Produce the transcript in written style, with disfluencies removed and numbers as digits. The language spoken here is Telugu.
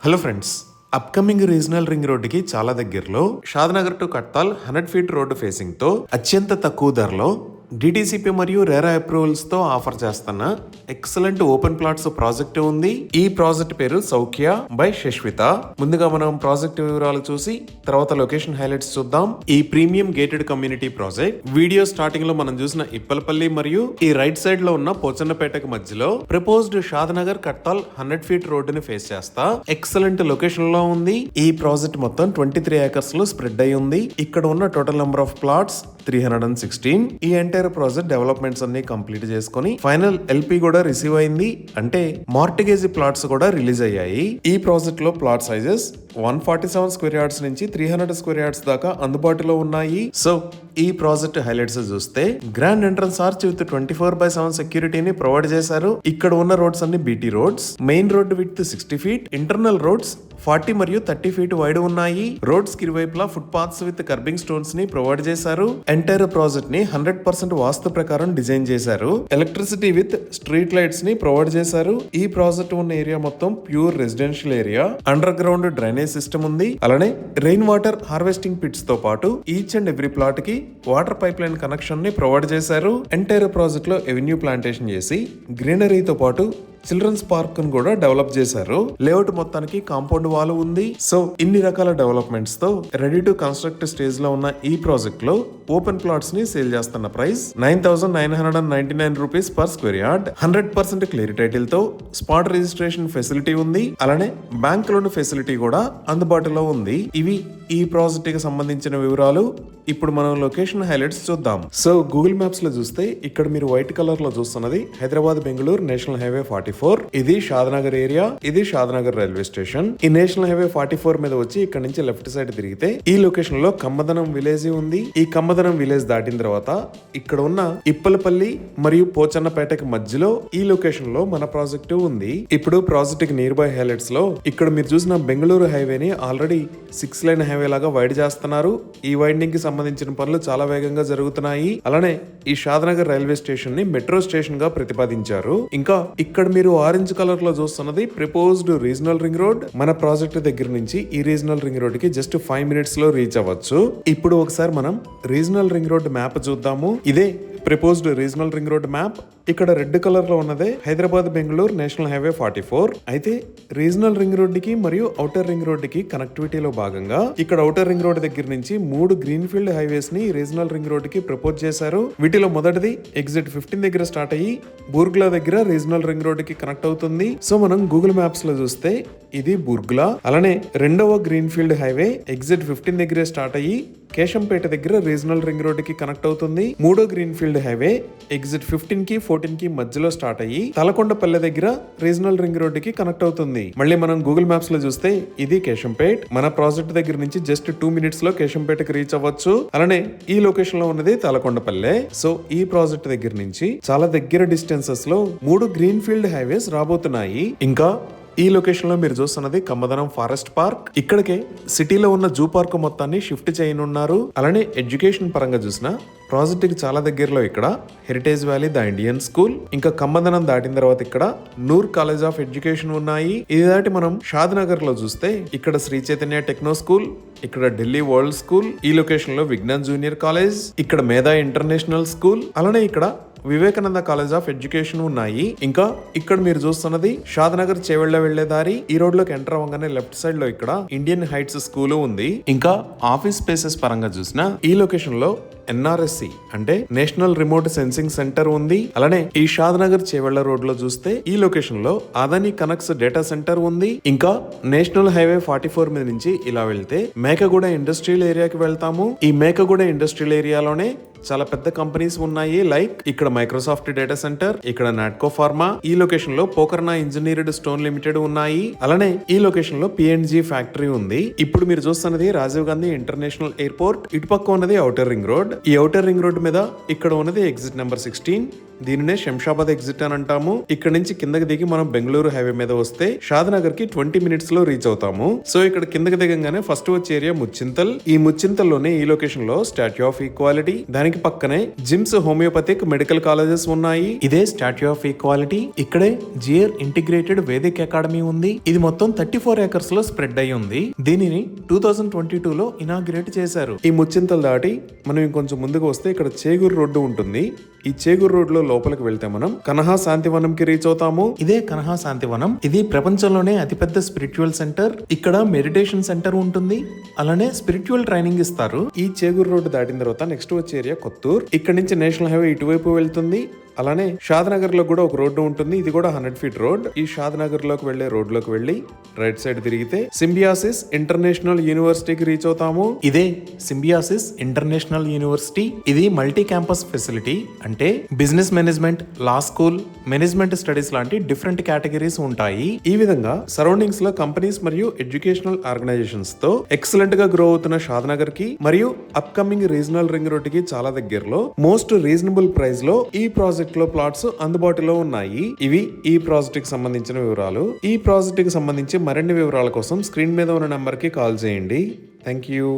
Hello friends, upcoming regional ring రోడ్డుకి చాలా దగ్గరలో Shadnagar to Kadthal 100 feet road facing తో అత్యంత తక్కువ ధరలో డిటిసిపి మరియు రెరా అప్రూవల్స్ తో ఆఫర్ చేస్తున్న ఎక్సలెంట్ ఓపెన్ ప్లాట్స్ ప్రాజెక్ట్ ఉంది. ఈ ప్రాజెక్ట్ పేరు సౌఖ్య బై శశ్విత. ముందుగా మనం ప్రాజెక్ట్ వివరాలు చూసి తర్వాత లొకేషన్ హైలైట్స్ చూద్దాం. ఈ premium gated community project video starting లో మనం చూసిన ఇప్పలపల్లి మరియు ఈ రైట్ సైడ్ లో ఉన్న పోచన్నపేటకు మధ్యలో ప్రపోజ్డ్ షాద్నగర్ కట్తాల్ 100 ఫీట్ రోడ్డుని ఫేస్ చేస్తా ఎక్సలెంట్ లొకేషన్ లో ఉంది. ఈ ప్రాజెక్ట్ మొత్తం 23 ఏకర్స్ లో స్ప్రెడ్ అయి ఉంది. ఇక్కడ ఉన్న టోటల్ నెంబర్ ఆఫ్ ప్లాట్స్ 316. ఈ ఎంటైర్ ప్రాజెక్ట్ డెవలప్మెంట్స్ అన్ని కంప్లీట్ చేసుకుని ఫైనల్ ఎల్పి కూడా రిసీవ్ అయింది. అంటే మార్టిగేజ్ ప్లాట్స్ కూడా రిలీజ్ అయ్యాయి. ఈ ప్రాజెక్ట్ లో ప్లాట్ సైజెస్ 147 స్క్వేర్ యార్డ్స్ నుంచి 300 స్క్వేర్ యార్డ్స్ దాకా అందుబాటులో ఉన్నాయి. సో ఈ ప్రాజెక్ట్ హైలైట్స్ చూస్తే గ్రాండ్ ఎంట్రన్స్ ఆర్చ్ విత్ 24/7 సెక్యూరిటీని ప్రొవైడ్ చేశారు. ఇక్కడ ఉన్న రోడ్స్ అన్ని BT roads. Main road with 60 feet, internal roads 40 మరియు 30 ఫీట్ వైడ్ ఉన్నాయి. రోడ్స్ కి ఇరువైపులా foot paths with kerbing stones ని ప్రొవైడ్ చేశారు. ఎంటైర్ ప్రాజెక్ట్ ని 100% వాస్తు ప్రకారం డిజైన్ చేశారు. ఎలక్ట్రిసిటీ విత్ స్ట్రీట్ లైట్స్ ని ప్రొవైడ్ చేశారు. ఈ ప్రాజెక్ట్ ఉన్న ఏరియా మొత్తం pure residential area. Under ground drainage system ఉంది. అలానే రెయిన్ వాటర్ హార్వెస్టింగ్ పిట్స్ తో పాటు ఈచ్ అండ్ ఎవ్రీ ప్లాట్ కి వాటర్ పైప్ లైన్ కనెక్షన్ ని ప్రొవైడ్ చేశారు. ఎంటైర్ ప్రాజెక్ట్ లో ఎవెన్యూ ప్లాంటేషన్ చేసి గ్రీనరీతో పాటు చిల్డ్రన్స్ పార్క్ ను కూడా డెవలప్ చేశారు. లేఅవుట్ మొత్తానికి కాంపౌండ్ వాల్ ఉంది. సో ఇన్ని రకాల డెవలప్మెంట్స్ తో రెడీ టు కన్స్ట్రక్ట్ స్టేజ్ లో ఉన్న ఈ ప్రాజెక్ట్ లో ఓపెన్ ప్లాట్స్ ని సేల్ చేస్తున్న price 9,999 rupees per square yard. 100% clear title తో స్పాట్ రిజిస్ట్రేషన్ ఫెసిలిటీ ఉంది. అలానే బ్యాంక్ లోన్ ఫెసిలిటీ కూడా అందుబాటులో ఉంది. ఇవి ఈ ప్రాజెక్ట్ కి సంబంధించిన వివరాలు. ఇప్పుడు మనం లొకేషన్ హైలైట్స్ చూద్దాం. సో గూగుల్ మ్యాప్స్ లో చూస్తే ఇక్కడ మీరు వైట్ కలర్ లో చూస్తున్నది హైదరాబాద్ బెంగళూరు నేషనల్ హైవే 44. ఇది షాద్నగర్ ఏరియా. ఇది షాద్నగర్ రైల్వే స్టేషన్. ఈ నేషనల్ హైవే 44 మీద వచ్చి ఇక్కడ నుంచి లెఫ్ట్ సైడ్ తిరిగితే ఈ లొకేషన్ లో కమ్మదనం విలేజ్ ఉంది. ఈ కమ్మదనం విలేజ్ దాటిన తర్వాత ఇక్కడ ఉన్న ఇప్పలపల్లి మరియు పోచన్నపేటకి మధ్యలో ఈ లొకేషన్ లో మన ప్రాజెక్టు ఉంది. ఇప్పుడు ప్రాజెక్ట్ కి నియర్ బై హైలైట్స్ లో ఇక్కడ మీరు చూసిన బెంగళూరు హైవేని ఆల్రెడీ 6 లైన్ హైవే లాగా వైడ్ చేస్తున్నారు. ఈ వైండింగ్ కి సంబంధించిన పనులు చాలా వేగంగా జరుగుతున్నాయి. అలానే ఈ షాద్నగర్ రైల్వే స్టేషన్ ని మెట్రో స్టేషన్ గా ప్రతిపాదించారు. ఇంకా ఇక్కడ మీరు ఆరెంజ్ కలర్ లో చూస్తున్నది ప్రపోజ్డ్ రీజనల్ రింగ్ రోడ్. మన ప్రాజెక్ట్ దగ్గర నుంచి ఈ రీజనల్ రింగ్ రోడ్ కి జస్ట్ 5 మినిట్స్ లో రీచ్ అవ్వచ్చు. ఇప్పుడు ఒకసారి మనం రీజనల్ రింగ్ రోడ్ మ్యాప్ చూద్దాము. ఇదే proposed regional ring road map. ఇక్కడ రెడ్ కలర్ లో ఉన్నదే హైదరాబాద్ బెంగళూరు నేషనల్ హైవే 44. అయితే రీజనల్ రింగ్ రోడ్ కి మరియు ఔటర్ రింగ్ రోడ్ కి కనెక్టివిటీలో భాగంగా ఇక్కడ ఔటర్ రింగ్ రోడ్ దగ్గర నుంచి 3 గ్రీన్ ఫీల్డ్ హైవేస్ ని రీజనల్ రింగ్ రోడ్ కి ప్రపోజ్ చేశారు. వీటిలో మొదటిది ఎగ్జిట్ 15 దగ్గర స్టార్ట్ అయ్యి బూర్గ్లా దగ్గర రీజనల్ రింగ్ రోడ్ కి కనెక్ట్ అవుతుంది. సో మనం గూగుల్ మ్యాప్స్ లో చూస్తే ఇది బూర్గ్లా. అలానే రెండవ గ్రీన్ ఫీల్డ్ హైవే ఎగ్జిట్ 15 దగ్గరే స్టార్ట్ అయ్యి కేశంపేట దగ్గర రీజనల్ రింగ్ రోడ్ కి కనెక్ట్ అవుతుంది. మూడో గ్రీన్ ఫీల్డ్ హైవే ఎగ్జిట్ 15 కి 14 కి మధ్యలో స్టార్ట్ అయ్యి తలకొండపల్లె దగ్గర రీజనల్ రింగ్ రోడ్ కి కనెక్ట్ అవుతుంది. మళ్ళీ మనం గూగుల్ మ్యాప్స్ లో చూస్తే ఇది కేశంపేట్. మన ప్రాజెక్ట్ దగ్గర నుంచి జస్ట్ 2 మినిట్స్ లో కేశంపేటకి రీచ్ అవ్వచ్చు. అలానే ఈ లొకేషన్ లో ఉన్నది తలకొండపల్లె. సో ఈ ప్రాజెక్ట్ దగ్గర నుంచి చాలా దగ్గర డిస్టెన్సెస్ లో 3 గ్రీన్ ఫీల్డ్ హైవేస్ రాబోతున్నాయి. ఇంకా ఈ లొకేషన్ లో మీరు చూస్తున్నది కమ్మదనం ఫారెస్ట్ పార్క్. ఇక్కడికే సిటీలో ఉన్న జూ పార్క్ మొత్తాన్ని షిఫ్ట్ చేయనున్నారు. అలానే ఎడ్యుకేషన్ పరంగా చూసిన ప్రాజెక్ట్ కి చాలా దగ్గరలో ఇక్కడ heritage valley the Indian school, ఇంకా కమ్మదనం దాటిన తర్వాత ఇక్కడ నూర్ కాలేజ్ ఆఫ్ ఎడ్యుకేషన్ ఉన్నాయి. ఇది దాటి మనం షాద్నగర్ లో చూస్తే ఇక్కడ శ్రీ చైతన్య టెక్నో స్కూల్, ఇక్కడ ఢిల్లీ వరల్డ్ స్కూల్, ఈ లొకేషన్ లో విజ్ఞాన్ జూనియర్ కాలేజ్, ఇక్కడ మేధా ఇంటర్నేషనల్ స్కూల్, అలానే ఇక్కడ వివేకానంద కాలేజ్ ఆఫ్ ఎడ్యుకేషన్ ఉన్నాయి. ఇంకా ఇక్కడ మీరు చూస్తున్నది షాద్నగర్ చేవెళ్ల వెళ్లే దారి. ఈ రోడ్ లోకి ఎంటర్ అవ్వగానే లెఫ్ట్ సైడ్ లో ఇక్కడ ఇండియన్ హైట్స్ స్కూల్ ఉంది. ఇంకా ఆఫీస్ స్పేసెస్ పరంగా చూసిన ఈ లొకేషన్ లో ఎన్ఆర్ఎస్సి అంటే నేషనల్ రిమోట్ సెన్సింగ్ సెంటర్ ఉంది. అలానే ఈ షాద్నగర్ చేవెళ్ల రోడ్ లో చూస్తే ఈ లొకేషన్ లో అదానీ కనెక్ట్స్ డేటా సెంటర్ ఉంది. ఇంకా నేషనల్ హైవే 44 మీద నుంచి ఇలా వెళ్తే మేకగూడ ఇండస్ట్రియల్ ఏరియాకి వెళ్తాము. ఈ మేకగూడ ఇండస్ట్రియల్ ఏరియాలోనే చాలా పెద్ద కంపెనీస్ ఉన్నాయి. లైక్ ఇక్కడ మైక్రోసాఫ్ట్ డేటా సెంటర్, ఇక్కడ నాట్కో ఫార్మా, ఈ లొకేషన్ లో పోకర్నా ఇంజనీర్డ్ స్టోన్ లిమిటెడ్ ఉన్నాయి. అలానే ఈ లొకేషన్ లో పిఎన్జి ఫ్యాక్టరీ ఉంది. ఇప్పుడు మీరు చూస్తున్నది రాజీవ్ గాంధీ ఇంటర్నేషనల్ ఎయిర్పోర్ట్. ఇటుపక్క ఉన్నది ఔటర్ రింగ్ రోడ్. ఈ ఔటర్ రింగ్ రోడ్ మీద ఇక్కడ ఉన్నది ఎగ్జిట్ నెంబర్ 16. దీనినే శంషాబాద్ ఎగ్జిట్ అని అంటాము. ఇక్కడ నుంచి కిందకి దిగి మనం బెంగళూరు హైవే మీద వస్తే షాద్నగర్ కి 20 మినిట్స్ లో రీచ్ అవుతాము. సో ఇక్కడ కిందకి దిగంగానే ఫస్ట్ వచ్చే ఏరియా ముచ్చింతల్. ఈ ముచ్చింతల్లోనే ఈ లొకేషన్ లో స్టాట్యూ ఆఫ్ ఈక్వాలిటీ, దానికి పక్కనే జిమ్స్, హోమియోపతిక్, మెడికల్ కాలేజెస్ ఉన్నాయి. ఇదే స్టాట్యూ ఆఫ్ ఈక్వాలిటీ. ఇక్కడే జియర్ ఇంటిగ్రేటెడ్ వేదిక్ అకాడమీ ఉంది. ఇది మొత్తం 34 ఏకర్స్ లో స్ప్రెడ్ అయి ఉంది. దీనిని 2022లో ఇనాగ్రేట్ చేశారు. ఈ ముచ్చింతల్ దాటి మనం ఇంకొంచెం ముందుకు వస్తే ఇక్కడ చేగూరు రోడ్డు ఉంటుంది. ఈ చేగూరు రోడ్ లో లోపలికి వెళ్తే మనం కనహా శాంతివనం కి రీచ్ అవుతాము. ఇదే కనహా శాంతివనం. ఇది ప్రపంచంలోనే అతిపెద్ద స్పిరిచువల్ సెంటర్. ఇక్కడ మెడిటేషన్ సెంటర్ ఉంటుంది. అలానే స్పిరిచువల్ ట్రైనింగ్ ఇస్తారు. ఈ చేగూరు రోడ్డు దాటిన తర్వాత నెక్స్ట్ వచ్చే ఏరియా కొత్తూర్. ఇక్కడ నుంచి నేషనల్ హైవే ఇటువైపు వెళ్తుంది. అలానే షాద్నగర్ లో కూడా ఒక రోడ్డు ఉంటుంది. ఇది కూడా 100 ఫీట్ రోడ్. ఈ షాద్నగర్ లోకి వెళ్లే రోడ్ లోకి వెళ్లి రైట్ సైడ్ తిరిగితే సింబియాసిస్ ఇంటర్నేషనల్ యూనివర్సిటీకి రీచ్ అవుతాము. ఇదే సింబియాసిస్ ఇంటర్నేషనల్ యూనివర్సిటీ. ఇది మల్టీ క్యాంపస్ ఫెసిలిటీ. అంటే బిజినెస్ మేనేజ్మెంట్, లా స్కూల్, మేనేజ్మెంట్ స్టడీస్ లాంటి డిఫరెంట్ కేటగిరీస్ ఉంటాయి. ఈ విధంగా సరౌండింగ్స్ లో కంపెనీస్ మరియు ఎడ్యుకేషనల్ ఆర్గనైజేషన్స్ తో ఎక్సలెంట్ గా గ్రో అవుతున్న షాద్నగర్ కి మరియు అప్కమింగ్ రీజనల్ రింగ్ రోడ్ కి చాలా దగ్గరలో మోస్ట్ రీజనబుల్ ప్రైస్ లో ఈ ప్రాజెక్ట్ లో ప్లాట్స్ అందుబాటులో ఉన్నాయి. ఇవి ఈ ప్రాజెక్ట్ కి సంబంధించిన వివరాలు. ఈ ప్రాజెక్ట్ కి సంబంధించి మరిన్ని వివరాల కోసం స్క్రీన్ మీద ఉన్న నంబర్ కి కాల్ చేయండి. Thank you.